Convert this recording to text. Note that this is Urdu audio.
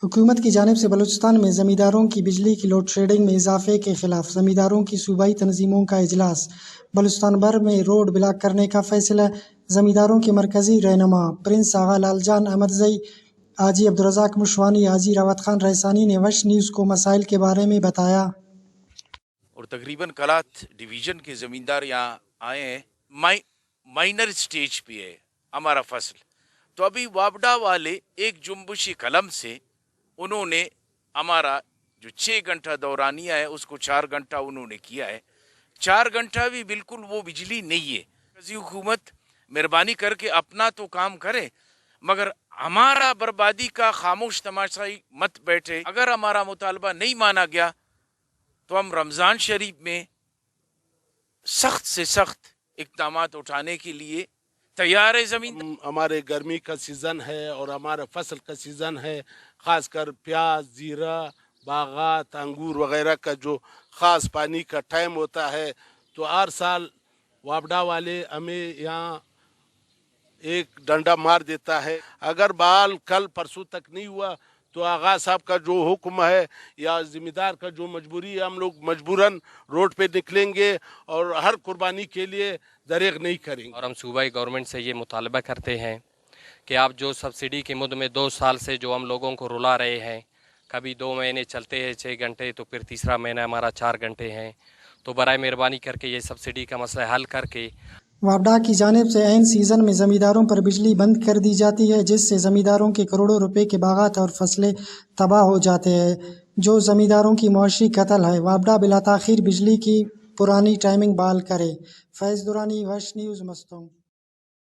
حکومت کی جانب سے بلوچستان میں زمینداروں کی بجلی کی لوڈ شیڈنگ میں اضافے کے خلاف زمینداروں کی صوبائی تنظیموں کا اجلاس، بلوچستان بھر میں روڈ بلاک کرنے کا فیصلہ۔ زمینداروں کے مرکزی رہنما پرنس آغا لال جان احمدزئی، حاجی عبدالرزاق مشوانی، حاجی راوت خان ریحسانی نے وش نیوز کو مسائل کے بارے میں بتایا۔ اور تقریباً کلات ڈویژن کے زمیندار یہاں آئے ہیں، مائنر سٹیج پہ ہے ہمارا فصل، تو ابھی وابڈا والے ایک جنبشی قلم سے انہوں نے ہمارا جو 6 گھنٹہ دورانیہ ہے اس کو 4 گھنٹہ انہوں نے کیا ہے۔ 4 گھنٹہ بھی بالکل وہ بجلی نہیں ہے۔ مرکزی حکومت مہربانی کر کے اپنا تو کام کرے، مگر ہمارا بربادی کا خاموش تماشائی مت بیٹھے۔ اگر ہمارا مطالبہ نہیں مانا گیا تو ہم رمضان شریف میں سخت سے سخت اقدامات اٹھانے کے لیے تیار ہے۔ زمین ہمارے گرمی کا سیزن ہے اور ہمارا فصل کا سیزن ہے، خاص کر پیاز، زیرہ، باغات، انگور وغیرہ کا جو خاص پانی کا ٹائم ہوتا ہے، تو ہر سال وابڈا والے ہمیں یہاں ایک ڈنڈا مار دیتا ہے۔ اگر بحال کل پرسوں تک نہیں ہوا تو آغا صاحب کا جو حکم ہے یا زمیندار کا جو مجبوری ہے، ہم لوگ مجبوراً روڈ پہ نکلیں گے اور ہر قربانی کے لیے دریغ نہیں کریں گے۔ اور ہم صوبائی گورنمنٹ سے یہ مطالبہ کرتے ہیں کہ آپ جو سبسڈی کے مد میں 2 سال سے جو ہم لوگوں کو رلا رہے ہیں، کبھی 2 مہینے چلتے ہیں 6 گھنٹے، تو پھر تیسرا مہینہ ہمارا 4 گھنٹے ہیں، تو برائے مہربانی کر کے یہ سبسڈی کا مسئلہ حل کر کے وابڈا کی جانب سے عین سیزن میں زمینداروں پر بجلی بند کر دی جاتی ہے، جس سے زمینداروں کے کروڑوں روپے کے باغات اور فصلیں تباہ ہو جاتے ہیں، جو زمینداروں کی معاشی قتل ہے۔ وابڈا بلا تاخیر بجلی کی پرانی ٹائمنگ بحال کرے۔ فیض درانی، وش نیوز، مستونگ۔